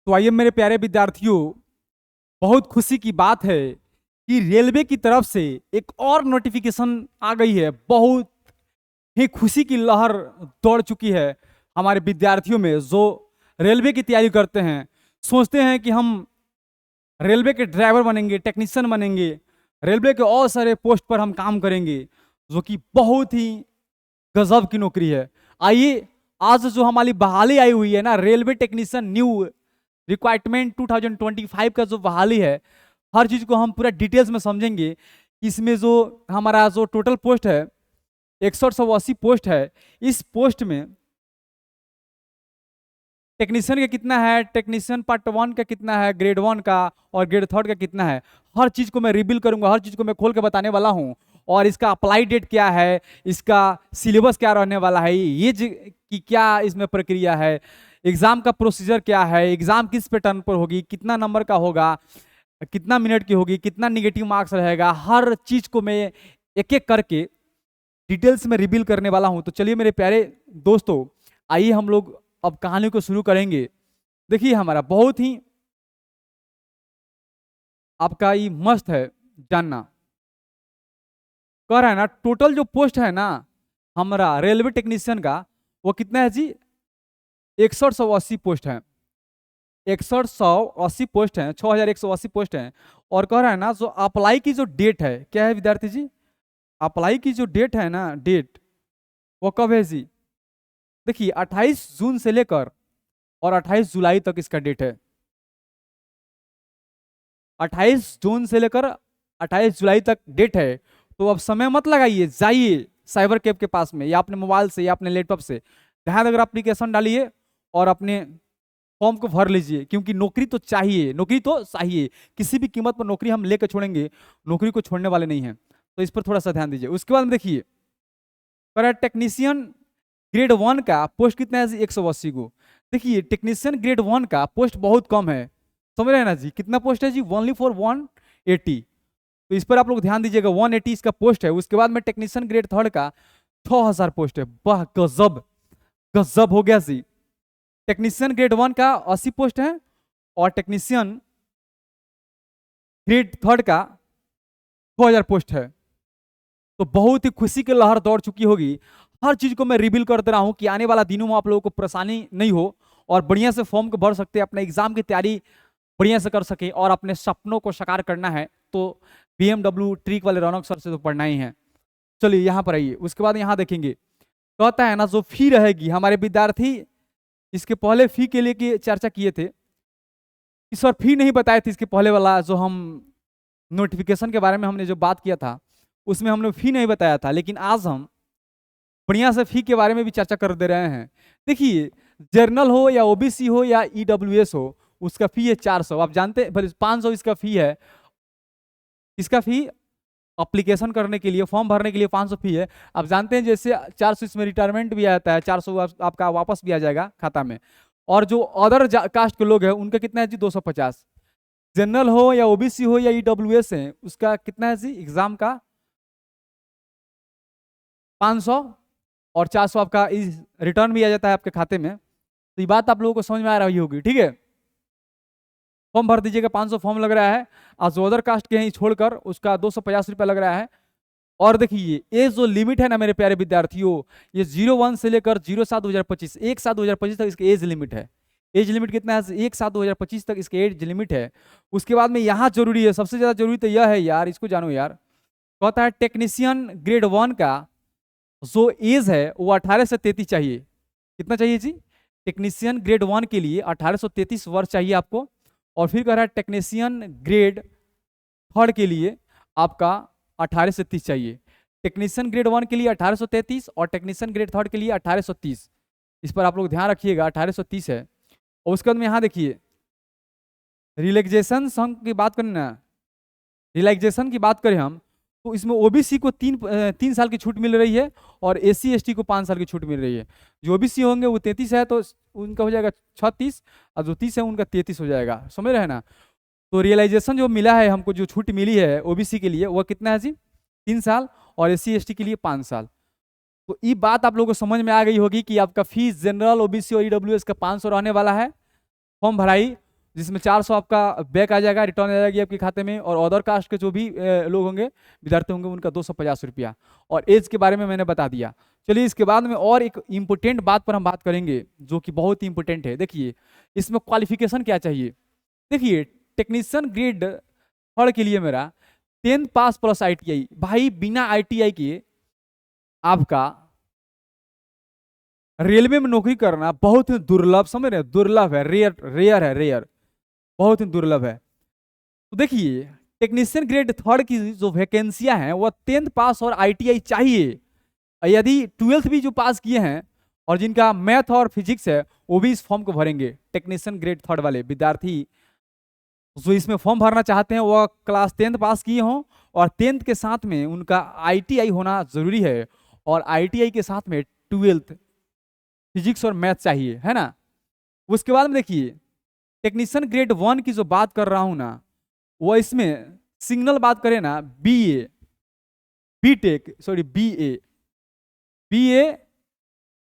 तो आइए मेरे प्यारे विद्यार्थियों, बहुत खुशी की बात है कि रेलवे की तरफ से एक और नोटिफिकेशन आ गई है। बहुत ही खुशी की लहर दौड़ चुकी है हमारे विद्यार्थियों में, जो रेलवे की तैयारी करते हैं। सोचते हैं कि हम रेलवे के ड्राइवर बनेंगे, टेक्नीशियन बनेंगे, रेलवे के और सारे पोस्ट पर हम काम करेंगे, जो कि बहुत ही गजब की नौकरी है। आइए, आज जो हमारी बहाली आई हुई है ना, रेलवे टेक्नीशियन न्यू रिक्वायरमेंट 2025 का जो बहाली है, हर चीज को हम पूरा डिटेल्स में समझेंगे। इसमें जो हमारा जो टोटल पोस्ट है 6180 पोस्ट है। इस पोस्ट में टेक्नीशियन का कितना है, टेक्नीशियन पार्ट 1 का कितना है, ग्रेड 1 का और ग्रेड 3 का कितना है, हर चीज को मैं रिवील करूंगा, हर चीज को मैं खोल के बताने वाला हूं। और इसका अप्लाई डेट क्या है, इसका सिलेबस क्या रहने वाला है, कि क्या इसमें प्रक्रिया है, एग्जाम का प्रोसीजर क्या है, एग्जाम किस पैटर्न पर होगी, कितना नंबर का होगा, कितना मिनट की होगी, कितना निगेटिव मार्क्स रहेगा, हर चीज को मैं एक एक करके डिटेल्स में रिवील करने वाला हूं। तो चलिए मेरे प्यारे दोस्तों, आइए हम लोग अब कहानी को शुरू करेंगे। देखिए, हमारा बहुत ही आपका ये मस्त है जानना। कह रहा है ना, टोटल जो पोस्ट है ना हमारा रेलवे टेक्नीशियन का, वो कितना है जी? 6180 पोस्ट है। 6180 पोस्ट है, 6180 पोस्ट है। और कह रहा है ना, जो अप्लाई की जो डेट है, क्या है विद्यार्थी जी? अप्लाई की जो डेट है ना, डेट वो कब है जी? देखिए, 28 जून से लेकर और 28 जुलाई तक इसका डेट है। 28 जून से लेकर 28 जुलाई तक डेट है। तो अब समय मत लगाइए, जाइए साइबर कैफ के पास में, या अपने मोबाइल से या अपने लैपटॉप से जहां अगर एप्लीकेशन डालिए और अपने फॉर्म को भर लीजिए, क्योंकि नौकरी तो चाहिए, नौकरी तो चाहिए। किसी भी कीमत पर नौकरी हम लेकर छोड़ेंगे, नौकरी को छोड़ने वाले नहीं हैं। तो इस पर थोड़ा सा ध्यान दीजिए। उसके बाद में देखिए, टेक्नीशियन ग्रेड 1 का पोस्ट कितना है जी? 180 को। देखिए, टेक्नीशियन ग्रेड 1 का पोस्ट बहुत कम है, समझ रहे हैं ना जी? कितना पोस्ट है जी? Only for 180। तो इस पर आप लोग ध्यान दीजिएगा, 180 इसका पोस्ट है। उसके बाद में टेक्नीशियन ग्रेड 3 का 6000 पोस्ट है। वाह, गजब गजब हो गया जी। टेक्नीशियन ग्रेड 1 का 80 पोस्ट है, और टेक्नीशियन ग्रेड 3 का 6000 पोस्ट है। तो बहुत ही खुशी की लहर दौड़ चुकी होगी। हर चीज को मैं रिवील कर दे रहा हूं कि आने वाला दिनों में आप लोगों को परेशानी नहीं हो, और बढ़िया से फॉर्म को भर सकते हैं, अपने एग्जाम की तैयारी बढ़िया से कर सके, और अपने सपनों को साकार करना है तो BMW ट्रिक वाले रौनक सर से तो पढ़ना ही है। चलिए यहाँ पर आइए। उसके बाद यहाँ देखेंगे, कहता है ना, जो फी रहेगी, हमारे विद्यार्थी इसके पहले फी के लिए की चर्चा किए थे। इस बार फी नहीं बताए थे। इसके पहले वाला जो हम नोटिफिकेशन के बारे में हमने जो बात किया था, उसमें हमने फी नहीं बताया था, लेकिन आज हम बढ़िया से फी के बारे में भी चर्चा कर दे रहे हैं। देखिए, जर्नल हो या ओबीसी हो या ईडब्ल्यूएस हो, उसका फी है 400। आप जानते हैं, 500 इसका फी है। इसका फी अप्लीकेशन करने के लिए, फॉर्म भरने के लिए 500 फी है। आप जानते हैं, जैसे 400 इसमें रिटायरमेंट भी आता है, 400 आपका वापस भी आ जाएगा खाता में। और जो अदर कास्ट के लोग हैं, उनका कितना है जी? 250। जनरल हो या ओबीसी हो या ईडब्ल्यूएस है, उसका कितना है जी एग्जाम का? 500। और 400 आपका इस रिटर्न भी आ जाता है आपके खाते में। तो ये बात आप लोगों को समझ में आ रही होगी, ठीक है? फॉर्म भर दीजिएगा, 500 फॉर्म लग रहा है। और जो अदर कास्ट के हैं छोड़कर, उसका 250 रुपया लग रहा है। और देखिए, ये जो लिमिट है ना मेरे प्यारे विद्यार्थियों, ये 01 से लेकर 07/2025, 1/7/2025 तक इसकी एज लिमिट है। एज लिमिट कितना है? 1/7/2025 तक इसकी एज लिमिट है। उसके बाद में यहाँ जरूरी है, सबसे ज्यादा जरूरी तो यह है यार, इसको जानो यार। कहता है टेक्नीशियन ग्रेड 1 का जो एज है वो 18 से 33 चाहिए। कितना चाहिए जी? टेक्नीशियन ग्रेड 1 के लिए 1833 वर्ष चाहिए आपको। और फिर कह रहा है टेक्नीशियन ग्रेड 3 के लिए आपका 18 से 30 चाहिए। टेक्नीशियन ग्रेड 1 के लिए 1833 और टेक्नीशियन ग्रेड 3 के लिए 1830। इस पर आप लोग ध्यान रखिएगा, 1830 है। और उसके बाद में यहाँ देखिए, रिलैक्सेशन सम की बात करें ना, रिलैक्सेशन की बात करें हम, तो इसमें ओबीसी को 3 साल की छूट मिल रही है, और एससी एसटी को 5 साल की छूट मिल रही है। जो ओबीसी होंगे वो 33 है, तो उनका हो जाएगा 36, और जो 30 है उनका 33 हो जाएगा। समझ रहे हैं ना? तो रियलाइजेशन जो मिला है हमको, जो छूट मिली है ओबीसी के लिए, वो कितना है जी? 3 साल, और एससी एसटी के लिए 5 साल। तो ये बात आप लोगों को समझ में आ गई होगी कि आपका फीस जनरल, ओबीसी और ईडब्ल्यूएस का 500 रहने वाला है। फॉर्म भराई, जिसमें 400 आपका बैक आ जाएगा, रिटर्न आ जाएगी आपके खाते में। और अदर कास्ट के जो भी लोग होंगे, विद्यार्थी होंगे, उनका 250 रुपया। और एज के बारे में मैंने बता दिया। चलिए इसके बाद में और एक इम्पोर्टेंट बात पर हम बात करेंगे जो कि बहुत ही इंपॉर्टेंट है। देखिए इसमें क्वालिफिकेशन क्या चाहिए। देखिए टेक्नीशियन ग्रेड थर्ड के लिए मेरा 10th पास प्लस ITI। भाई बिना ITI के आपका रेलवे में नौकरी करना बहुत ही दुर्लभ, समझ रहे हैं, दुर्लभ है, रेयर रेयर है, रेयर, बहुत ही दुर्लभ है। तो देखिए टेक्नीशियन ग्रेड थर्ड की जो वैकेंसियां हैं वह 10th पास और ITI चाहिए। यदि 12th भी जो पास किए हैं और जिनका मैथ और फिजिक्स है वो भी इस फॉर्म को भरेंगे। टेक्नीशियन ग्रेड थर्ड वाले विद्यार्थी जो इसमें फॉर्म भरना चाहते हैं वह क्लास 10th पास किए हों और 10th के साथ में उनका ITI होना जरूरी है। और ITI के साथ में 12th फिजिक्स और मैथ चाहिए, है ना। उसके बाद में देखिए टेक्नीशियन ग्रेड 1 की जो बात कर रहा हूं ना, वो इसमें सिग्नल बात करें ना, BA BTech sorry BA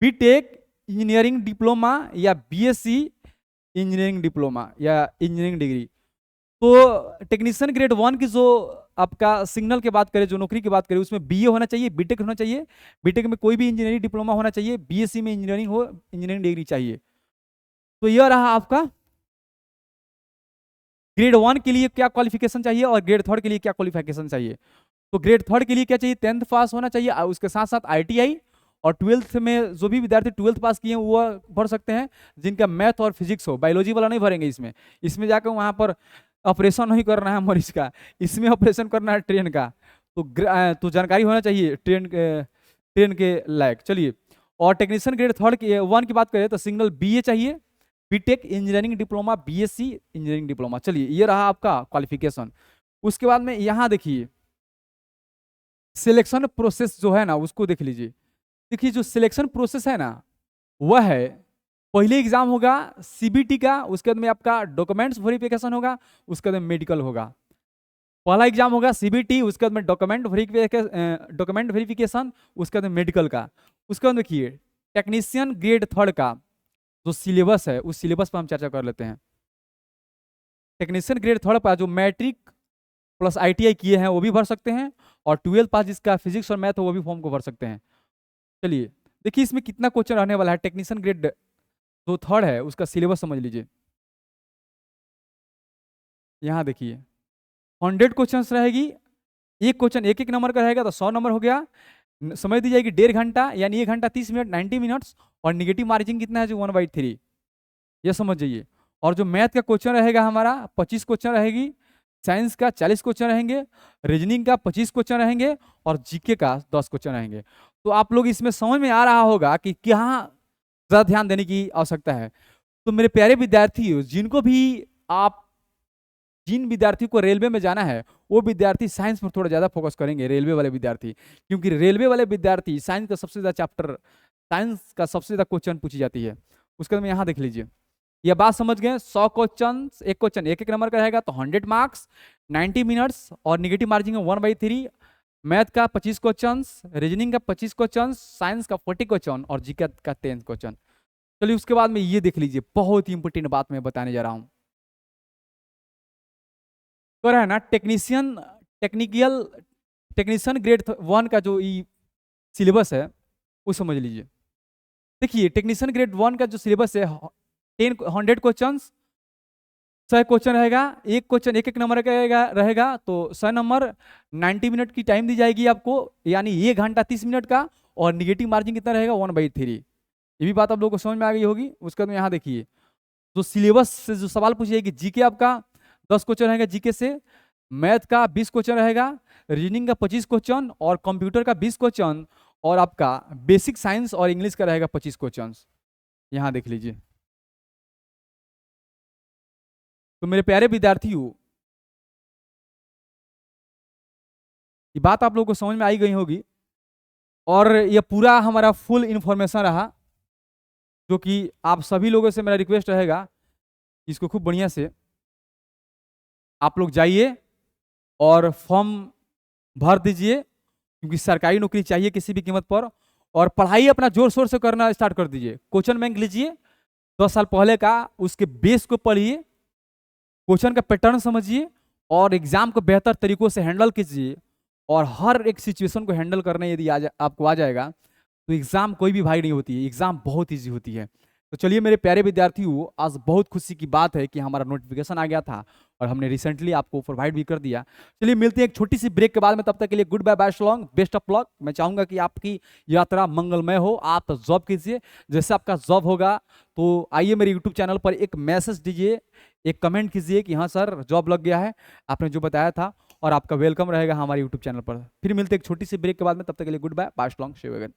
BTech engineering diploma या BSc इंजीनियरिंग डिप्लोमा या इंजीनियरिंग डिग्री। तो टेक्नीशियन ग्रेड 1 की जो आपका सिग्नल की बात करें, जो नौकरी की बात करें, उसमें BA होना चाहिए, बीटेक होना चाहिए, बीटेक में कोई भी इंजीनियरिंग डिप्लोमा होना चाहिए, BSc में इंजीनियरिंग हो, इंजीनियरिंग डिग्री चाहिए। तो यह रहा आपका ग्रेड 1 के लिए क्या क्वालिफिकेशन चाहिए और ग्रेड थर्ड के लिए क्या क्वालिफिकेशन चाहिए। तो ग्रेड थर्ड के लिए क्या चाहिए, 10th पास होना चाहिए, उसके साथ साथ ITI। और 12th में जो भी विद्यार्थी 12th पास किए हैं वो भर सकते हैं, जिनका मैथ और फिजिक्स हो। बायोलॉजी वाला नहीं भरेंगे इसमें। इसमें जाकर वहां पर ऑपरेशन नहीं करना है मरीज का, इसमें ऑपरेशन करना है ट्रेन का। तो जानकारी होना चाहिए ट्रेन के लायक। चलिए, और टेक्नीशियन ग्रेड थर्ड 1 की बात करें तो सिंगल BA चाहिए, BTech engineering diploma, BSc engineering diploma. चलिए ये रहा आपका क्वालिफिकेशन। उसके बाद में यहाँ देखिए सिलेक्शन प्रोसेस जो है ना उसको देख लीजिए। देखिए जो सिलेक्शन प्रोसेस है ना वह है, पहले एग्जाम होगा CBT का, उसके बाद में आपका डॉक्यूमेंट्स वेरिफिकेशन होगा, उसके बाद में मेडिकल होगा। पहला एग्जाम होगा CBT, उसके बाद में डॉक्यूमेंट वेरिफिकेशन, उसके बाद में मेडिकल का। उसके बाद देखिए टेक्नीशियन ग्रेड थर्ड का जो सिलेबस है उस सिलेबस पर हम चर्चा कर लेते हैं। टेक्नीशियन ग्रेड थर्ड पर जो मैट्रिक प्लस ITI किए हैं वो भी भर सकते हैं, और 12th पास जिसका फिजिक्स और मैथ हो वो भी फॉर्म को भर सकते हैं। चलिए देखिए इसमें कितना क्वेश्चन रहने वाला है। टेक्नीशियन ग्रेड जो थर्ड है उसका सिलेबस समझ लीजिए। यहाँ देखिए 100 क्वेश्चन रहेगी, एक क्वेश्चन एक एक नंबर का रहेगा तो 100 नंबर हो गया। समझ दी जाएगी 1.5 घंटा, यानी 1 घंटा 30 मिनट, 90 मिनट्स। और निगेटिव मार्जिन कितना है, जो 1/3, ये समझ जाइए। और जो मैथ का क्वेश्चन रहेगा हमारा 25 क्वेश्चन रहेगी, साइंस का 40 क्वेश्चन रहेंगे, रीजनिंग का 25 क्वेश्चन रहेंगे, और जीके का 10 क्वेश्चन रहेंगे। तो आप लोग इसमें समझ में आ रहा होगा कि कहाँ ज़्यादा ध्यान देने की आवश्यकता है। तो मेरे प्यारे विद्यार्थी, जिनको भी आप जिन विद्यार्थी को रेलवे में जाना है वो विद्यार्थी साइंस पर थोड़ा ज़्यादा फोकस करेंगे, रेलवे वाले विद्यार्थी। क्योंकि रेलवे वाले विद्यार्थी साइंस का सबसे ज़्यादा चैप्टर, साइंस का सबसे ज़्यादा क्वेश्चन पूछी जाती है। उसके बाद में यहाँ देख लीजिए, यह बात समझ गए। 100 क्वेश्चन, एक क्वेश्चन एक एक नंबर का रहेगा तो 100 मार्क्स, 90 मिनट्स, और निगेटिव मार्जिन 1/3। मैथ का 25 क्वेश्चन, रीजनिंग का 25 क्वेश्चन, साइंस का 40 क्वेश्चन, और जीके का 10 क्वेश्चन। चलिए उसके बाद में ये देख लीजिए, बहुत ही इंपॉर्टेंट बात मैं बताने जा रहा हूँ। तो है ना टेक्नीशियन ग्रेड 1 का जो सिलेबस है वो समझ लीजिए। देखिए टेक्नीशियन ग्रेड 1 का जो सिलेबस है 100 क्वेश्चन, 100 क्वेश्चन रहेगा, एक क्वेश्चन एक एक नंबर का रहेगा तो 100 नंबर, 90 मिनट की टाइम दी जाएगी आपको, यानी 1 घंटा 30 मिनट का। और निगेटिव मार्जिन कितना रहेगा, 1/3। ये भी बात आप लोगों को समझ में आ गई होगी। उसके बाद में यहाँ देखिए जो सिलेबस से जो सवाल पूछी जाएगी, जीके आपका 10 क्वेश्चन रहेगा जीके से, मैथ का 20 क्वेश्चन रहेगा, रीजनिंग का 25 क्वेश्चन, और कंप्यूटर का 20 क्वेश्चन, और आपका बेसिक साइंस और इंग्लिश का रहेगा 25 क्वेश्चन। यहाँ देख लीजिए। तो मेरे प्यारे विद्यार्थियों, ये बात आप लोगों को समझ में आई गई होगी, और यह पूरा हमारा फुल इंफॉर्मेशन रहा, जो कि आप सभी लोगों से मेरा रिक्वेस्ट रहेगा इसको खूब बढ़िया से आप लोग जाइए और फॉर्म भर दीजिए, क्योंकि सरकारी नौकरी चाहिए किसी भी कीमत पर। और पढ़ाई अपना जोर शोर से करना स्टार्ट कर दीजिए। क्वेश्चन बैंक लीजिए 10 साल पहले का, उसके बेस को पढ़िए, क्वेश्चन का पैटर्न समझिए और एग्जाम को बेहतर तरीकों से हैंडल कीजिए, और हर एक सिचुएशन को हैंडल करने यदि आपको आ जाएगा तो एग्जाम कोई भी भारी नहीं होती है, एग्जाम बहुत ईजी होती है। तो चलिए मेरे प्यारे विद्यार्थियों, आज बहुत खुशी की बात है कि हमारा नोटिफिकेशन आ गया था और हमने रिसेंटली आपको प्रोवाइड भी कर दिया। चलिए मिलते हैं एक छोटी सी ब्रेक के बाद में, तब तक के लिए good bye bye so long, best of luck. मैं चाहूंगा कि आपकी यात्रा मंगलमय हो, आप जॉब कीजिए, जैसे आपका जॉब होगा तो आइए मेरे यूट्यूब चैनल पर एक मैसेज दीजिए, एक कमेंट कीजिए कि हाँ सर जॉब लग गया है, आपने जो बताया था, और आपका वेलकम रहेगा हमारे यूट्यूब चैनल पर। फिर मिलते हैं एक छोटी सी ब्रेक के बाद में, तब तक के लिए good bye bye so long, see you again.